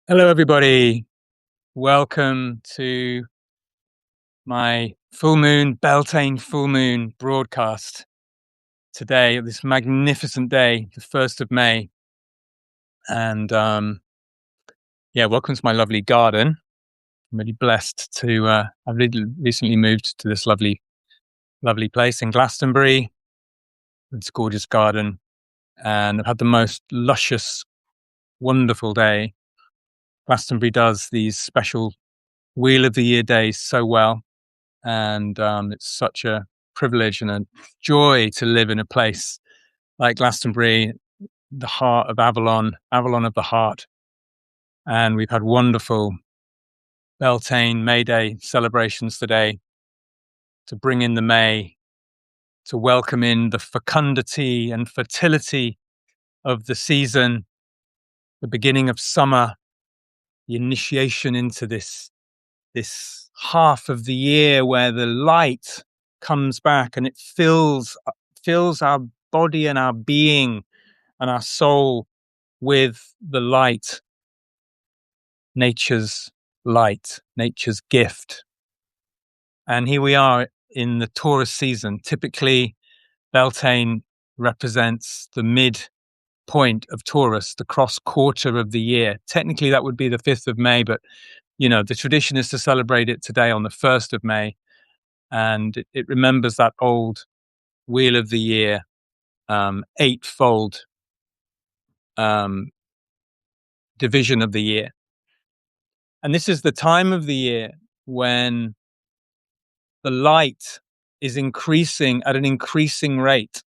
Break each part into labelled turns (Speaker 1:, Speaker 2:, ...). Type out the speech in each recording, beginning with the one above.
Speaker 1: Hello, everybody. Welcome to my Beltane full moon broadcast today, this magnificent day, the 1st of May. And welcome to my lovely garden. I'm really blessed to, I've recently moved to this lovely place in Glastonbury. It's a gorgeous garden. And I've had the most luscious, wonderful day. Glastonbury does these special Wheel of the Year days so well. And it's such a privilege and a joy to live in a place like Glastonbury, the heart of Avalon of the heart. And we've had wonderful Beltane May Day celebrations today to bring in the May, to welcome in the fecundity and fertility of the season, the beginning of summer, the initiation into this half of the year where the light comes back and it fills our body and our being and our soul with the light, nature's light, nature's gift. And here we are in the Taurus season. Typically, Beltane represents the midpoint of Taurus, the cross quarter of the year. Technically, that would be the 5th of May, but the tradition is to celebrate it today on the 1st of May. And it remembers that old Wheel of the Year, eightfold division of the year. And this is the time of the year when the light is increasing at an increasing rate.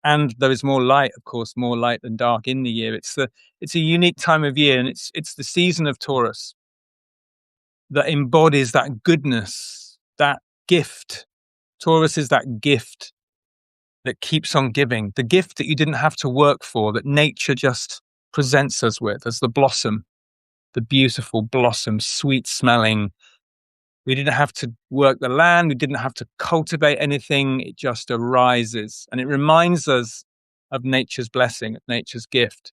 Speaker 1: And there is more light, of course, more light than dark in the year. It's a unique time of year, and it's the season of Taurus that embodies that goodness, that gift. Taurus is that gift that keeps on giving, the gift that you didn't have to work for, that nature just presents us with as the blossom, the beautiful blossom, sweet smelling. We didn't have to work the land. We didn't have to cultivate anything. It just arises. And it reminds us of nature's blessing, of nature's gift.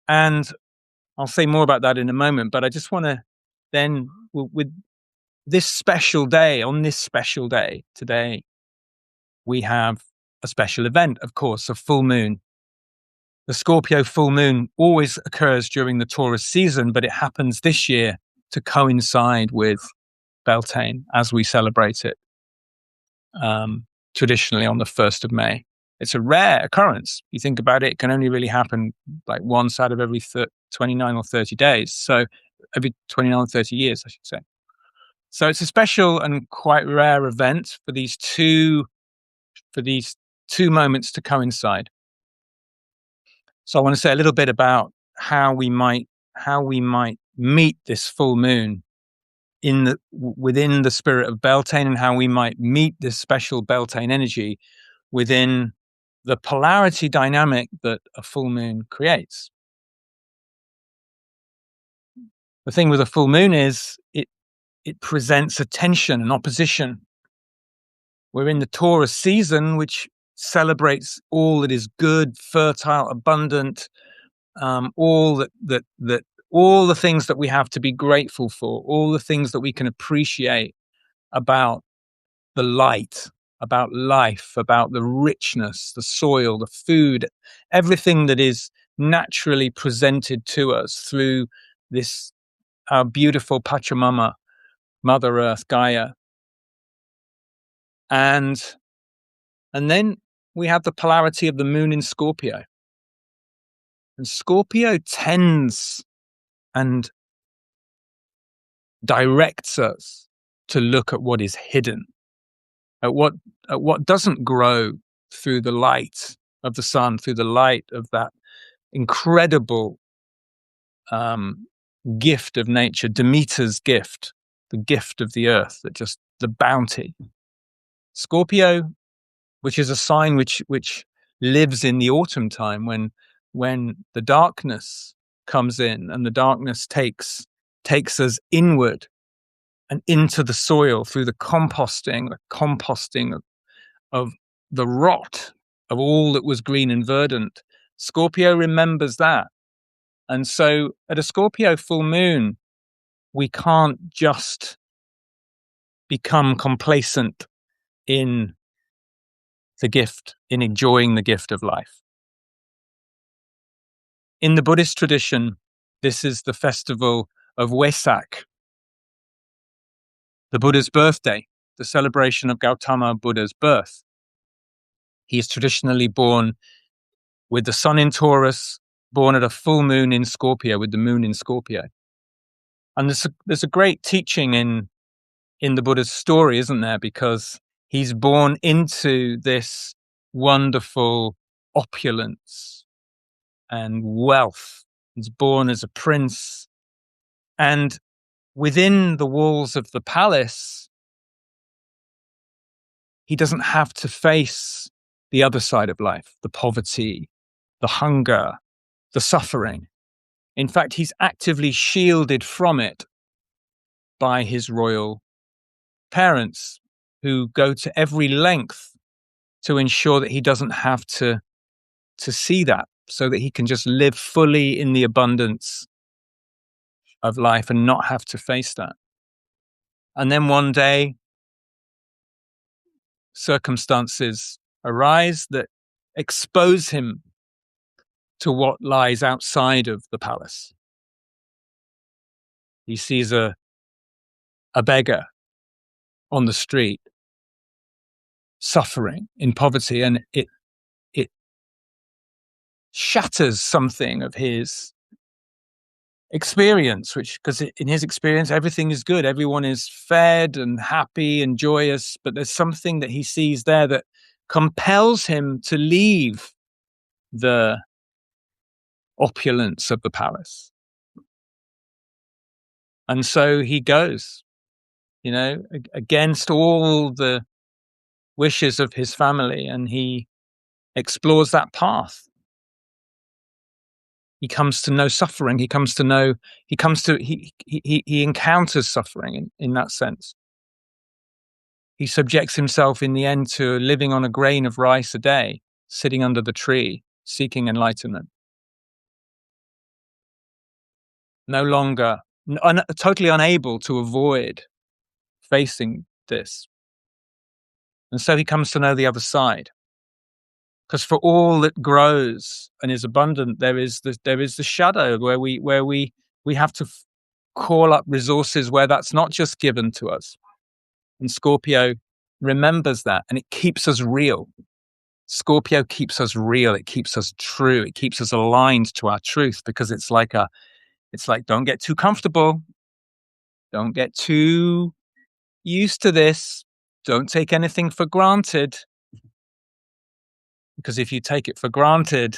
Speaker 1: And I'll say more about that in a moment, but I just want to then, with this special day, on this special day today, we have a special event, of course, a full moon. The Scorpio full moon always occurs during the Taurus season, but it happens this year to coincide with Beltane as we celebrate it traditionally on the 1st of May. It's a rare occurrence. You think about it, it can only really happen like once out of every 29 or 30 days. So every 29 or 30 years, I should say. So it's a special and quite rare event for these two moments to coincide. So I want to say a little bit about how we might meet this full moon within the spirit of Beltane, and how we might meet this special Beltane energy within the polarity dynamic that a full moon creates. The thing with a full moon is it presents a tension, an opposition. We're in the Taurus season, which celebrates all that is good, fertile, abundant, all all the things that we have to be grateful for, all the things that we can appreciate about the light, about life, about the richness, the soil, the food, everything that is naturally presented to us through this, our beautiful Pachamama, Mother Earth, Gaia. And then we have the polarity of the moon in Scorpio. And Scorpio tends and directs us to look at what is hidden, at what doesn't grow through the light of the sun, through the light of that incredible gift of nature, Demeter's gift, the gift of the earth, the bounty. Scorpio, which is a sign which lives in the autumn time, when the darkness comes in and the darkness takes us inward and into the soil through the composting of the rot of all that was green and verdant. Scorpio remembers that. And so at a Scorpio full moon, we can't just become complacent in the gift, in enjoying the gift of life. In the Buddhist tradition, this is the festival of Wesak, the Buddha's birthday, the celebration of Gautama Buddha's birth. He is traditionally born with the sun in Taurus, born at a full moon in Scorpio, with the moon in Scorpio. And there's a great teaching in the Buddha's story, isn't there? Because he's born into this wonderful opulence and wealth. He's born as a prince. And within the walls of the palace, he doesn't have to face the other side of life, the poverty, the hunger, the suffering. In fact, he's actively shielded from it by his royal parents, who go to every length to ensure that he doesn't have to see that, so that he can just live fully in the abundance of life and not have to face that. And then one day, circumstances arise that expose him to what lies outside of the palace. He sees a beggar on the street, suffering in poverty, and it shatters something of his experience, which, because in his experience, everything is good. Everyone is fed and happy and joyous, but there's something that he sees there that compels him to leave the opulence of the palace. And so he goes, against all the wishes of his family, and he explores that path. He comes to know suffering. He encounters suffering in that sense. He subjects himself in the end to living on a grain of rice a day, sitting under the tree, seeking enlightenment. No longer, totally unable to avoid facing this. And so he comes to know the other side. Because for all that grows and is abundant, there is the shadow where we have to call up resources where that's not just given to us. And Scorpio remembers that, and it keeps us real. Scorpio keeps us real. It keeps us true. It keeps us aligned to our truth, because it's like don't get too comfortable. Don't get too used to this. Don't take anything for granted. Because if you take it for granted,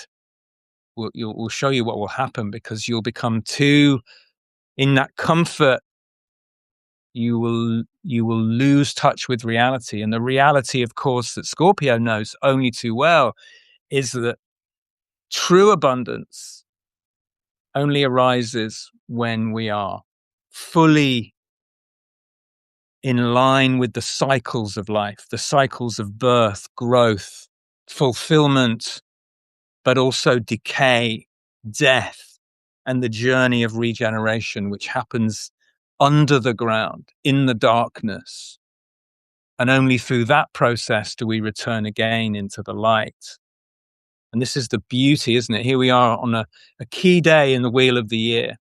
Speaker 1: we'll show you what will happen, because you'll become too in that comfort. You will lose touch with reality. And the reality, of course, that Scorpio knows only too well is that true abundance only arises when we are fully in line with the cycles of life, the cycles of birth, growth, fulfillment, but also decay, death, and the journey of regeneration, which happens under the ground, in the darkness. And only through that process do we return again into the light. And this is the beauty, isn't it? Here we are on a key day in the wheel of the year,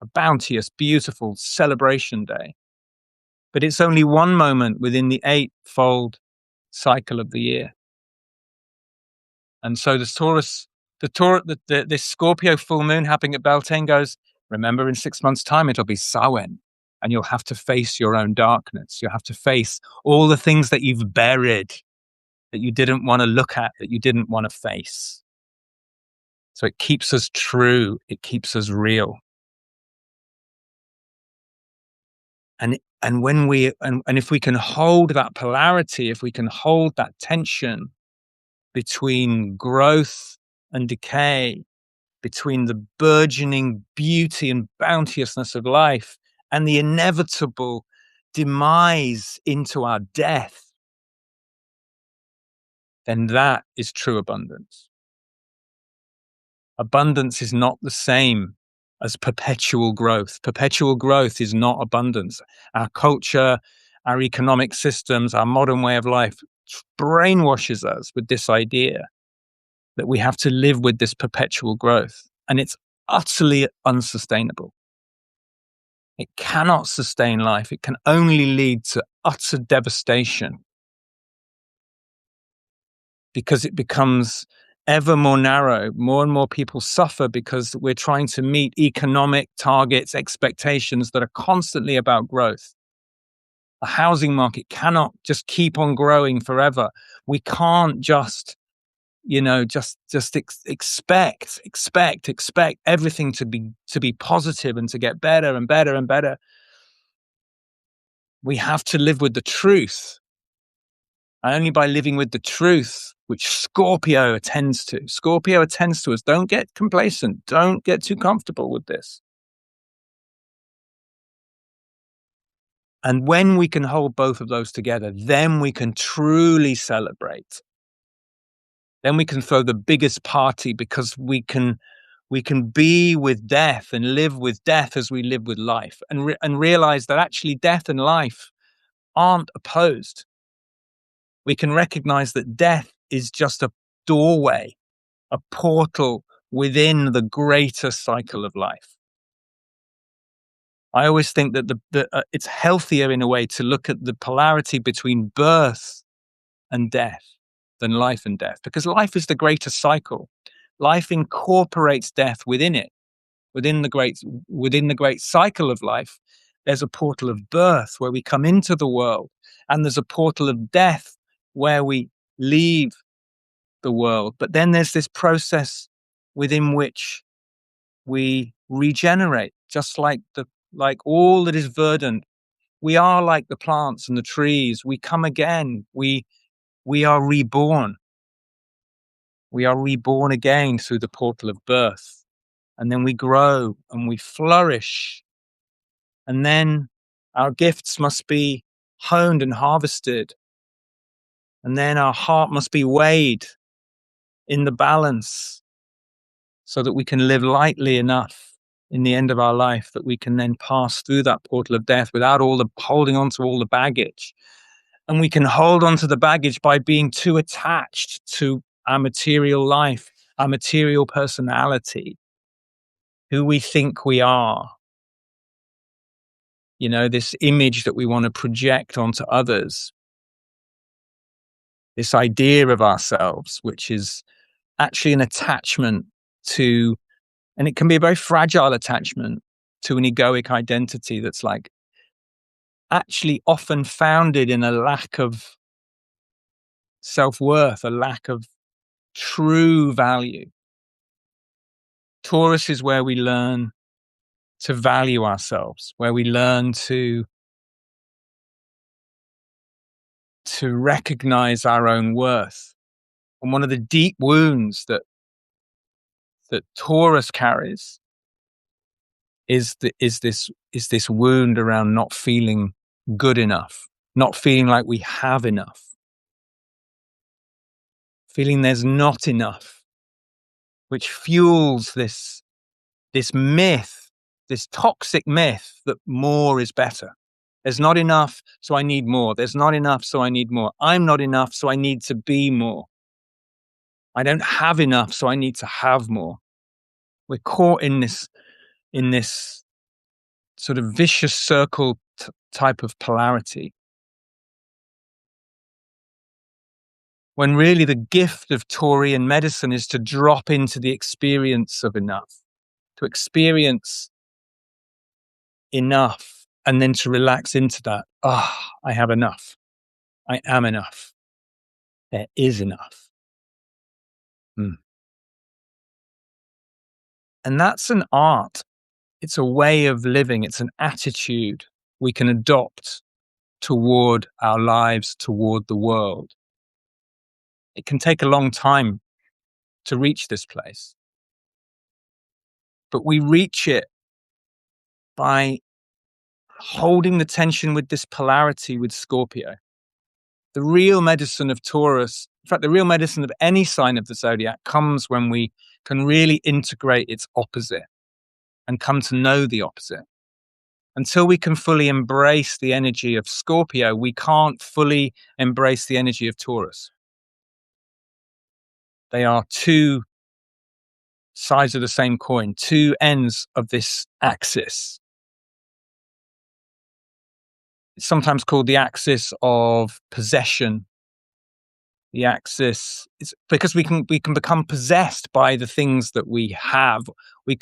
Speaker 1: a bounteous, beautiful celebration day. But it's only one moment within the eightfold cycle of the year. And so this Scorpio full moon happening at Beltane goes, remember, in 6 months' time, it'll be Samhain, and you'll have to face your own darkness. You'll have to face all the things that you've buried, that you didn't want to look at, that you didn't want to face. So it keeps us true. It keeps us real. And when and if we can hold that polarity, if we can hold that tension between growth and decay, between the burgeoning beauty and bounteousness of life and the inevitable demise into our death, then that is true abundance. Abundance is not the same as perpetual growth. Perpetual growth is not abundance. Our culture, our economic systems, our modern way of life brainwashes us with this idea that we have to live with this perpetual growth. And it's utterly unsustainable. It cannot sustain life. It can only lead to utter devastation because it becomes ever more narrow. More and more people suffer because we're trying to meet economic targets, expectations that are constantly about growth. The housing market cannot just keep on growing forever. We can't just expect everything to be positive and to get better and better and better. We have to live with the truth. And only by living with the truth, which Scorpio attends to us. Don't get complacent. Don't get too comfortable with this. And when we can hold both of those together, then we can truly celebrate. Then we can throw the biggest party because we can be with death and live with death as we live with life, and realize that actually death and life aren't opposed. We can recognize that death is just a doorway, a portal within the greater cycle of life. I always think that it's healthier in a way to look at the polarity between birth and death than life and death, because life is the greater cycle. Life incorporates death within it. Within the great cycle of life, there's a portal of birth where we come into the world, and there's a portal of death where we leave the world. But then there's this process within which we regenerate, just like all that is verdant. We are like the plants and the trees. We come again. We are reborn. We are reborn again through the portal of birth. And then we grow and we flourish. And then our gifts must be honed and harvested. And then our heart must be weighed in the balance so that we can live lightly enough in the end of our life that we can then pass through that portal of death without holding on to all the baggage. And we can hold on to the baggage by being too attached to our material life, our material personality, who we think we are. This image that we want to project onto others, this idea of ourselves, which is actually an attachment to, and it can be a very fragile attachment to, an egoic identity that's like actually often founded in a lack of self-worth, a lack of true value. Taurus is where we learn to value ourselves, where we learn to recognize our own worth. And one of the deep wounds that Taurus carries is this wound around not feeling good enough, not feeling like we have enough, feeling there's not enough, which fuels this myth, this toxic myth that more is better. There's not enough, so I need more. There's not enough, so I need more. I'm not enough, so I need to be more. I don't have enough, so I need to have more. We're caught in this sort of vicious circle type of polarity, when really the gift of Taurian medicine is to drop into the experience of enough, to experience enough, and then to relax into that. I have enough. I am enough. There is enough. And that's an art. It's a way of living. It's an attitude we can adopt toward our lives, toward the world. It can take a long time to reach this place, but we reach it by holding the tension with this polarity with Scorpio. The real medicine of Taurus, in fact, the real medicine of any sign of the zodiac, comes when we can really integrate its opposite. and come to know the opposite. Until we can fully embrace the energy of Scorpio, we can't fully embrace the energy of Taurus. They are two sides of the same coin, two ends of this axis. It's sometimes called the axis of possession. The axis is because we can become possessed by the things that we have.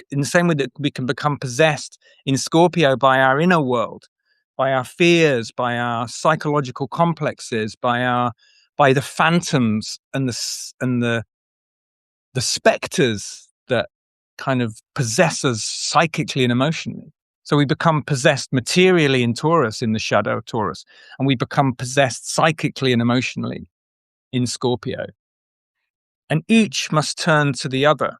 Speaker 1: In the same way that we can become possessed in Scorpio by our inner world, by our fears, by our psychological complexes, by the phantoms and the specters that kind of possess us psychically and emotionally. So we become possessed materially in Taurus, in the shadow of Taurus, and we become possessed psychically and emotionally in Scorpio. And each must turn to the other.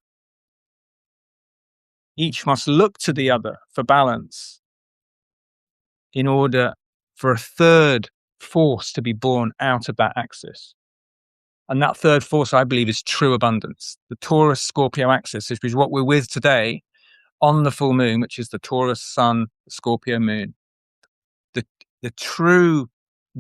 Speaker 1: Each must look to the other for balance in order for a third force to be born out of that axis. And that third force, I believe, is true abundance. The Taurus-Scorpio axis, which is what we're with today on the full moon, which is the Taurus sun, the Scorpio moon. The true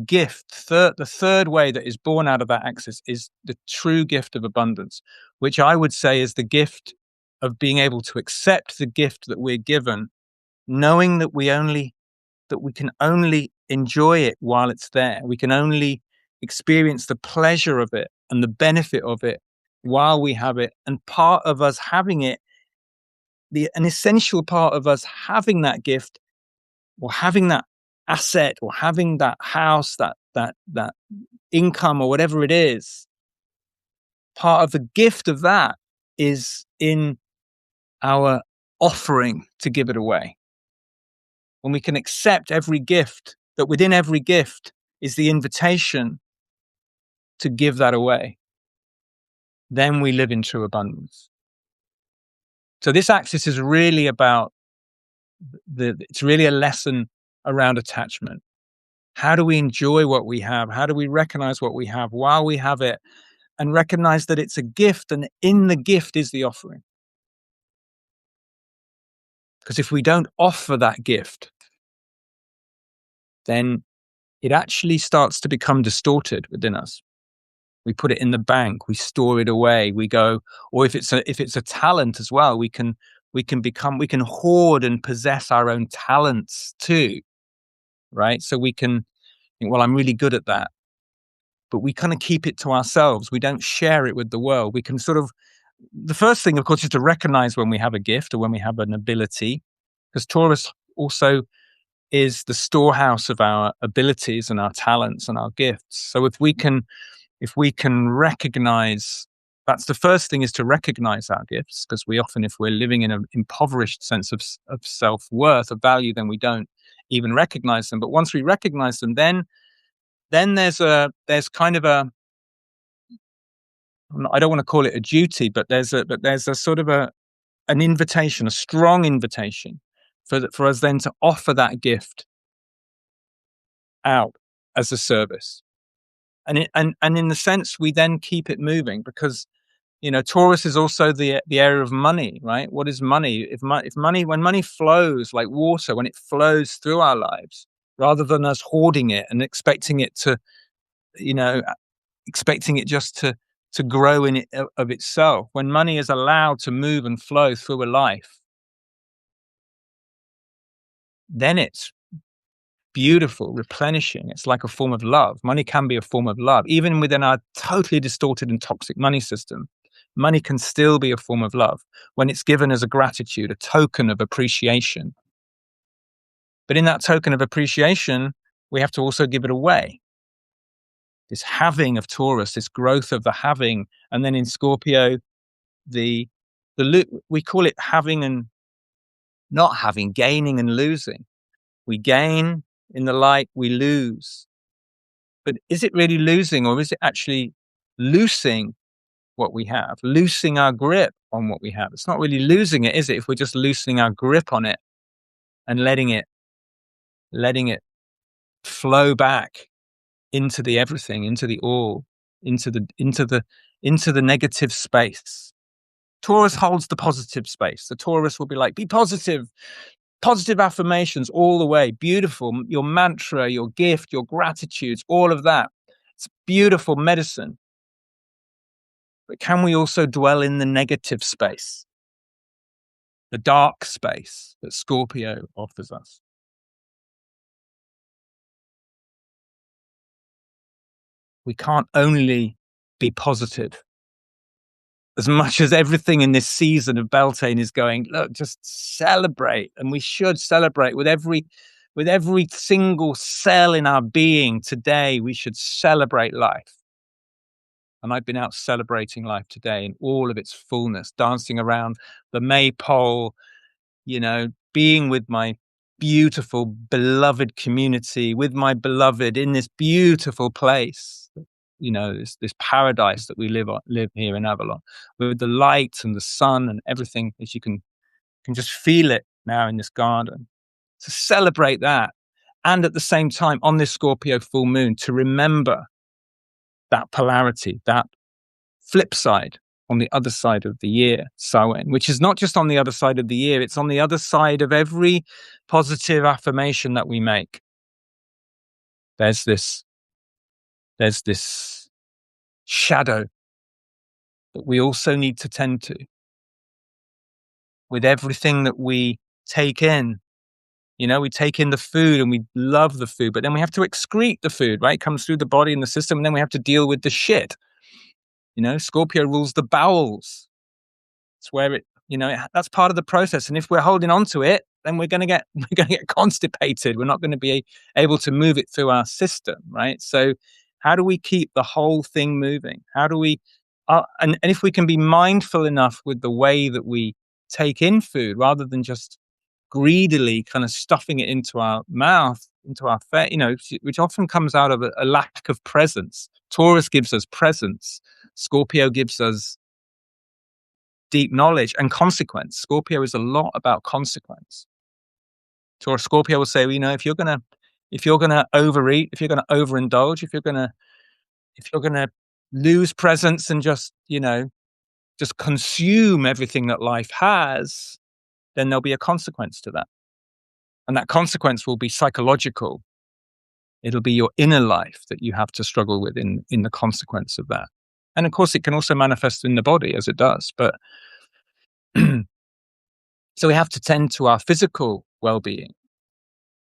Speaker 1: gift, the third way that is born out of that axis is the true gift of abundance, which I would say is the gift of being able to accept the gift that we're given, knowing that we can only enjoy it while it's there. We can only experience the pleasure of it and the benefit of it while we have it. And part of us having it, an essential part of us having that gift or having that asset or having that house, that income or whatever it is, part of the gift of that is in our offering to give it away. When we can accept every gift, that within every gift is the invitation to give that away, then we live in true abundance. So this axis is really about it's really a lesson around attachment. How do we enjoy what we have? How do we recognize what we have while we have it and recognize that it's a gift, and in the gift is the offering? Because if we don't offer that gift, then it actually starts to become distorted within us. We put it in the bank, we store it away, we go, or if it's a talent as well, we can hoard and possess our own talents too, right? So we can think, well, I'm really good at that, but we kind of keep it to ourselves. We don't share it with the world. We can the first thing, of course, is to recognize when we have a gift or when we have an ability, because Taurus also is the storehouse of our abilities and our talents and our gifts. So if we can recognize, that's the first thing, is to recognize our gifts, because we often, if we're living in an impoverished sense of self-worth, of value, then we don't even recognize them. But once we recognize them, then there's kind of I don't want to call it a duty, but there's a sort of an invitation, a strong invitation for us then to offer that gift out as a service. And in the sense, we then keep it moving, because Taurus is also the area of money, right? What is money? When money flows like water, when it flows through our lives, rather than us hoarding it and expecting it just to grow in it of itself, when money is allowed to move and flow through a life, then it's beautiful, replenishing. It's like a form of love. Money can be a form of love. Even within our totally distorted and toxic money system, money can still be a form of love when it's given as a gratitude, a token of appreciation. But in that token of appreciation, we have to also give it away. This having of Taurus, this growth of the having, and then in Scorpio, we call it having and not having, gaining and losing. We gain in the light, we lose. But is it really losing, or is it actually loosing what we have, loosing our grip on what we have? It's not really losing it, is it? If we're just loosening our grip on it and letting it flow back into the everything, into the all, into the negative space. Taurus holds the positive space. The Taurus will be like, be positive, positive affirmations all the way. Beautiful. Your mantra, your gift, your gratitudes, all of that. It's beautiful medicine. But can we also dwell in the negative space, the dark space that Scorpio offers us? We can't only be positive. As much as everything in this season of Beltane is going, look, just celebrate. And we should celebrate with every single cell in our being today. We should celebrate life. And I've been out celebrating life today in all of its fullness, dancing around the maypole, being with my beautiful, beloved community, with my beloved in this beautiful place, this paradise that we live here in Avalon, with the light and the sun and everything, as you can just feel it now in this garden. To celebrate that, and at the same time, on this Scorpio full moon, to remember that polarity, that flip side on the other side of the year, Samhain, which is not just on the other side of the year, it's on the other side of every positive affirmation that we make. There's this shadow that we also need to tend to with everything that we take in. We take in the food and we love the food, but then we have to excrete the food, right? It comes through the body and the system, and then we have to deal with the shit. Scorpio rules the bowels. It's where that's part of the process. And if we're holding on to it, then we're going to get constipated. We're not going to be able to move it through our system, right? So how do we keep the whole thing moving? How do we, and if we can be mindful enough with the way that we take in food, rather than just greedily kind of stuffing it into our mouth, into our face, which often comes out of a lack of presence. Taurus gives us presence. Scorpio gives us deep knowledge and consequence. Scorpio is a lot about consequence. Scorpio will say, if you're gonna overeat, if you're gonna overindulge, if you're gonna lose presence and just consume everything that life has, then there'll be a consequence to that. And that consequence will be psychological. It'll be your inner life that you have to struggle with in the consequence of that. And of course, it can also manifest in the body, as it does. But so we have to tend to our physical well-being.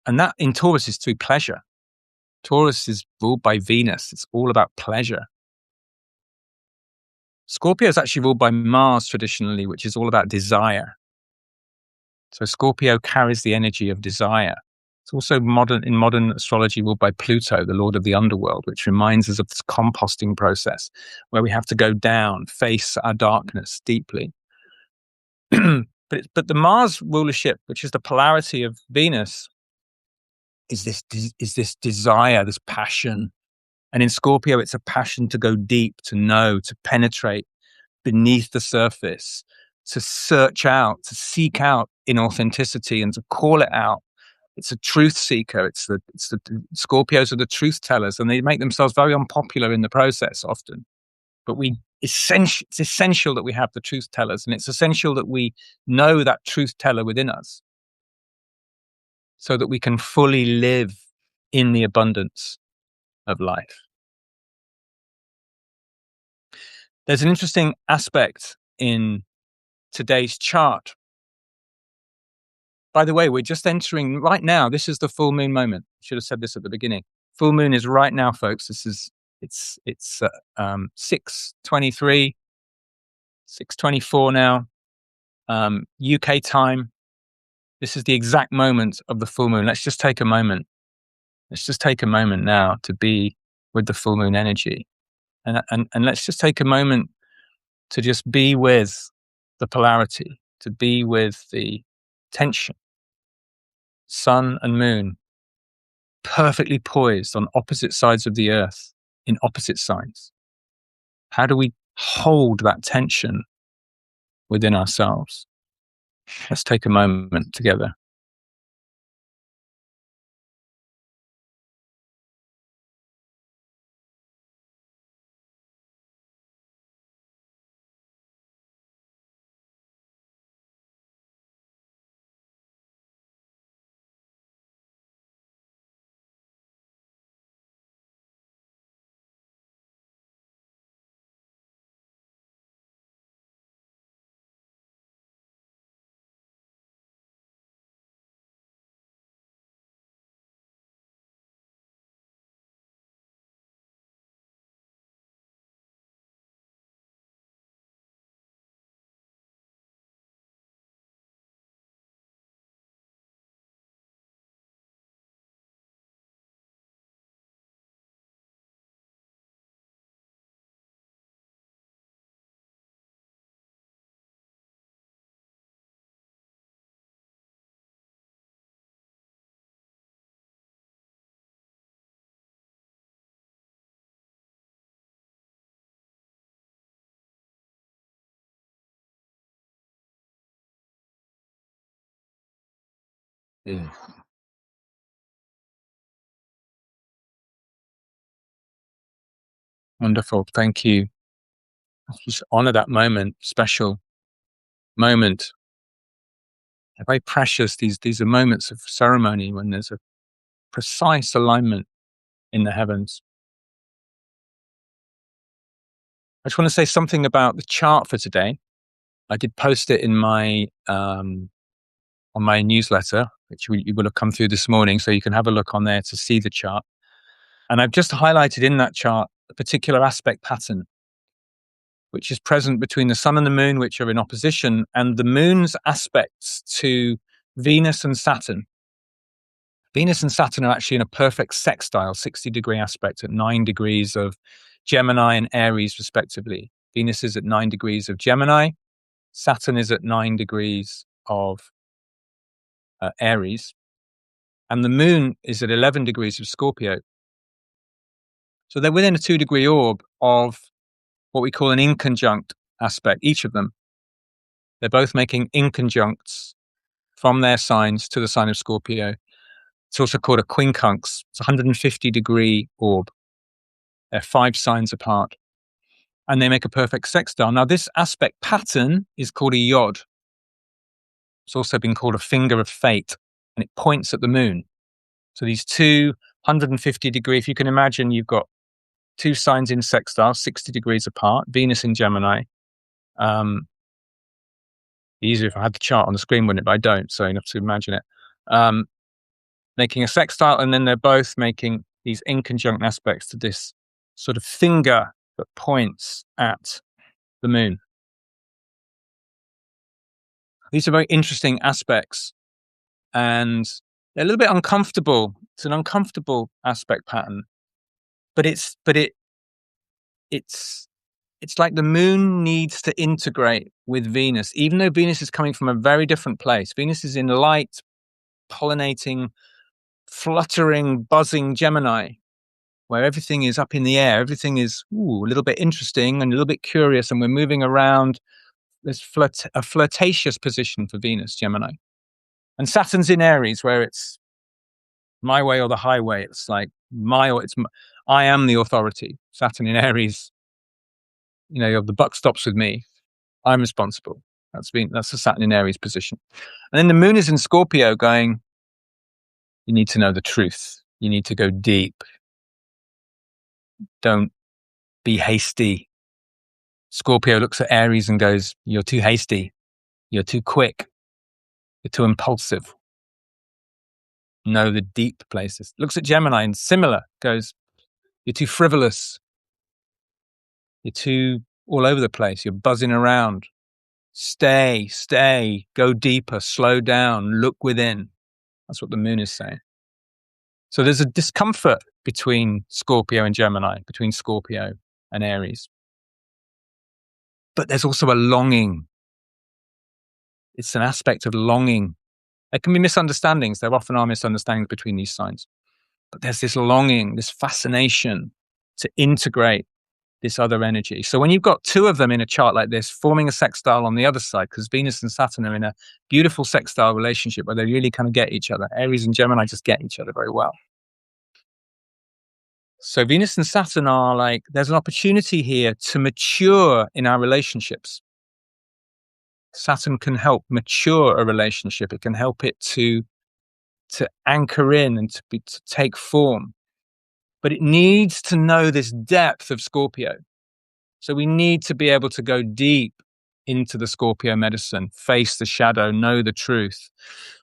Speaker 1: And that in Taurus is through pleasure. Taurus is ruled by Venus. It's all about pleasure. Scorpio is actually ruled by Mars traditionally, which is all about desire. So Scorpio carries the energy of desire. It's also in modern astrology ruled by Pluto, the lord of the underworld, which reminds us of this composting process where we have to go down, face our darkness deeply. But the Mars rulership, which is the polarity of Venus, is this desire, this passion. And in Scorpio, it's a passion to go deep, to know, to penetrate beneath the surface, to search out, to seek out inauthenticity and to call it out. It's a truth seeker. It's the Scorpios are the truth tellers, and they make themselves very unpopular in the process often. But it's essential that we have the truth tellers, and it's essential that we know that truth teller within us so that we can fully live in the abundance of life. There's an interesting aspect in today's chart. By the way, we're just entering right now. This is the full moon moment. Should have said this at the beginning. Full moon is right now, folks. It's 6:23, 6:24 now, UK time. This is the exact moment of the full moon. Let's just take a moment. Let's just take a moment now to be with the full moon energy, and let's just take a moment to just be with the polarity, to be with the tension. Sun and moon, perfectly poised on opposite sides of the earth, in opposite signs. How do we hold that tension within ourselves? Let's take a moment together. Yeah. Wonderful. Thank you. Just honor that moment, special moment. They're very precious. These are moments of ceremony when there's a precise alignment in the heavens. I just want to say something about the chart for today. I did post it in my on my newsletter, which you will have come through this morning, so you can have a look on there to see the chart. And I've just highlighted in that chart a particular aspect pattern, which is present between the sun and the moon, which are in opposition, and the moon's aspects to Venus and Saturn. Venus and Saturn are actually in a perfect sextile, 60-degree aspect at 9 degrees of Gemini and Aries, respectively. Venus is at 9 degrees of Gemini. Saturn is at 9 degrees of Aries. And the moon is at 11 degrees of Scorpio. So they're within a 2-degree orb of what we call an inconjunct aspect, each of them. They're both making inconjuncts from their signs to the sign of Scorpio. It's also called a quincunx. It's a 150-degree orb. They're 5 signs apart. And they make a perfect sextile. Now, this aspect pattern is called a yod. It's also been called a finger of fate, and it points at the moon. So these 250-degree, if you can imagine, you've got 2 signs in sextile, 60 degrees apart, Venus in Gemini. Easier if I had the chart on the screen, wouldn't it? But I don't, so you have to imagine it. Making a sextile, and then they're both making these inconjunct aspects to this sort of finger that points at the moon. These are very interesting aspects, and they're a little bit uncomfortable. It's an uncomfortable aspect pattern, but it's like the moon needs to integrate with Venus, even though Venus is coming from a very different place. Venus is in light, pollinating, fluttering, buzzing Gemini, where everything is up in the air. Everything is a little bit interesting and a little bit curious, and we're moving around. There's a flirtatious position for Venus, Gemini. And Saturn's in Aries, where it's my way or the highway. It's like I am the authority. Saturn in Aries, the buck stops with me. I'm responsible. That's the Saturn in Aries position. And then the moon is in Scorpio going, you need to know the truth. You need to go deep. Don't be hasty. Scorpio looks at Aries and goes, you're too hasty. You're too quick. You're too impulsive. Know the deep places. Looks at Gemini and similar, goes, you're too frivolous. You're too all over the place. You're buzzing around. Stay, go deeper, slow down, look within. That's what the moon is saying. So there's a discomfort between Scorpio and Gemini, between Scorpio and Aries. But there's also a longing. It's an aspect of longing. There can be misunderstandings. There often are misunderstandings between these signs. But there's this longing, this fascination to integrate this other energy. So when you've got 2 of them in a chart like this, forming a sextile on the other side, because Venus and Saturn are in a beautiful sextile relationship where they really kind of get each other. Aries and Gemini just get each other very well. So Venus and Saturn are like, there's an opportunity here to mature in our relationships. Saturn can help mature a relationship. It can help it to anchor in and to take form. But it needs to know this depth of Scorpio. So we need to be able to go deep into the Scorpio medicine, face the shadow, know the truth,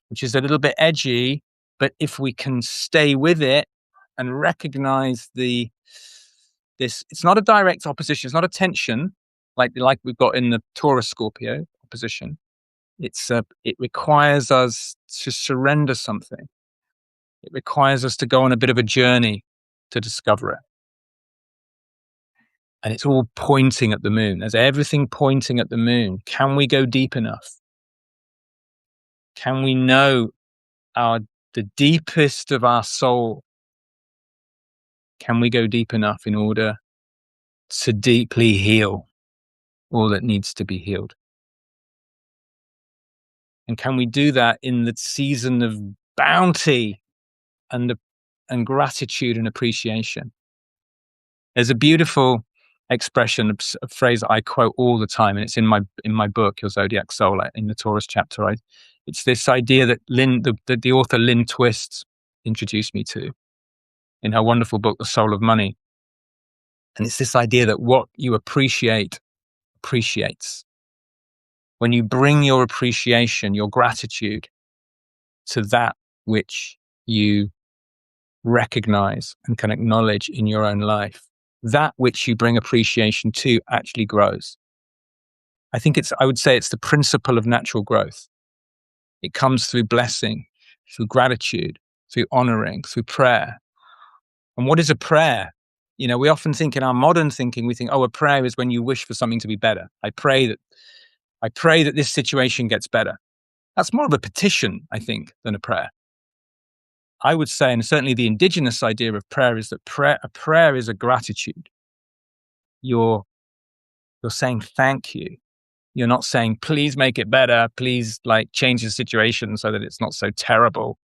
Speaker 1: which is a little bit edgy. But if we can stay with it and recognize it's not a direct opposition, it's not a tension like we've got in the Taurus Scorpio opposition. It requires us to surrender something. It requires us to go on a bit of a journey to discover it. And it's all pointing at the moon. There's everything pointing at the moon. Can we go deep enough? Can we know the deepest of our soul? Can we go deep enough in order to deeply heal all that needs to be healed? And can we do that in the season of bounty and gratitude and appreciation. There's a beautiful expression, a phrase that I quote all the time, and it's in my book, Your Zodiac Soul, in the Taurus chapter. It's this idea that the author Lynn Twist introduced me to in her wonderful book, The Soul of Money. And it's this idea that what you appreciate appreciates. When you bring your appreciation, your gratitude to that which you recognize and can acknowledge in your own life, that which you bring appreciation to actually grows. I would say it's the principle of natural growth. It comes through blessing, through gratitude, through honoring, through prayer. And what is a prayer? We often think in our modern thinking, we think, a prayer is when you wish for something to be better. I pray that this situation gets better. That's more of a petition, I think, than a prayer. I would say, and certainly the indigenous idea of prayer is that a prayer is a gratitude. You're saying thank you. You're not saying, please make it better. Please change the situation so that it's not so terrible.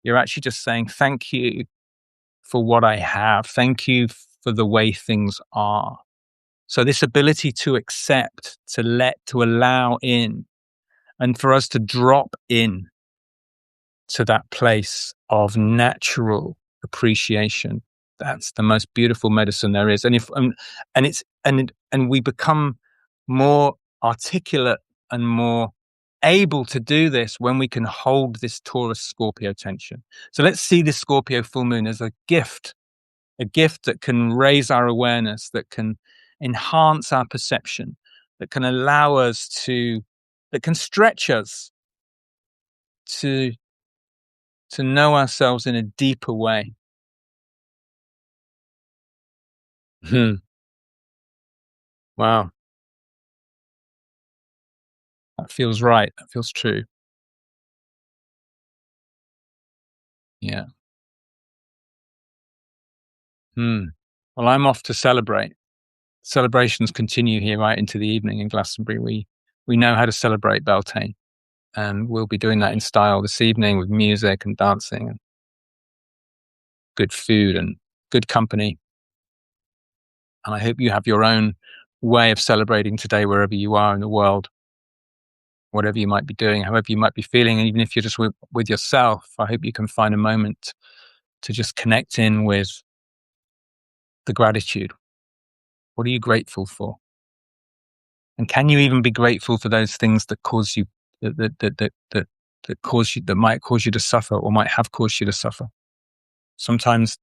Speaker 1: You're actually just saying thank you for what I have. Thank you for the way things are. So this ability to accept, to allow in, and for us to drop in to that place of natural appreciation, that's the most beautiful medicine there is. And we become more articulate and more able to do this when we can hold this Taurus Scorpio tension. So let's see this Scorpio full moon as a gift that can raise our awareness, that can enhance our perception, that can allow us that can stretch us to know ourselves in a deeper way. Wow. That feels right. That feels true. Yeah. Well, I'm off to celebrate. Celebrations continue here right into the evening in Glastonbury. We know how to celebrate Beltane, and we'll be doing that in style this evening with music and dancing and good food and good company. And I hope you have your own way of celebrating today wherever you are in the world, whatever you might be doing, however you might be feeling, and even if you're just with yourself, I hope you can find a moment to just connect in with the gratitude. What are you grateful for? And can you even be grateful for those things that cause you, that might cause you to suffer or might have caused you to suffer? Sometimes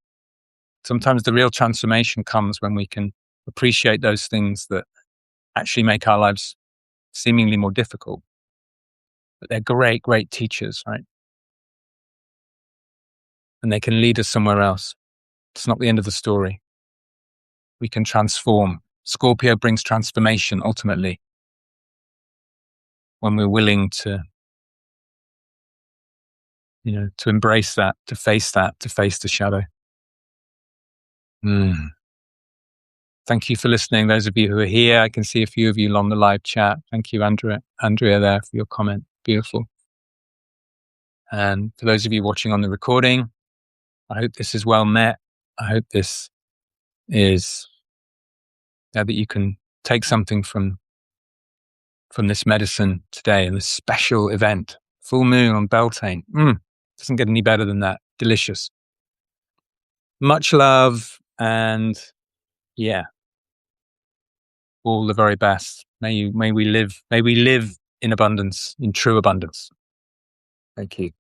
Speaker 1: the real transformation comes when we can appreciate those things that actually make our lives seemingly more difficult. But they're great, great teachers, right? And they can lead us somewhere else. It's not the end of the story. We can transform. Scorpio brings transformation ultimately when we're willing to embrace that, to face the shadow. Thank you for listening. Those of you who are here, I can see a few of you on the live chat. Thank you, Andrea there for your comment. Beautiful. And for those of you watching on the recording, I hope this is well met. I hope this is that you can take something from this medicine today and this special event. Full moon on Beltane. Doesn't get any better than that. Delicious. Much love, and all the very best. May we live in abundance, in true abundance. Thank you.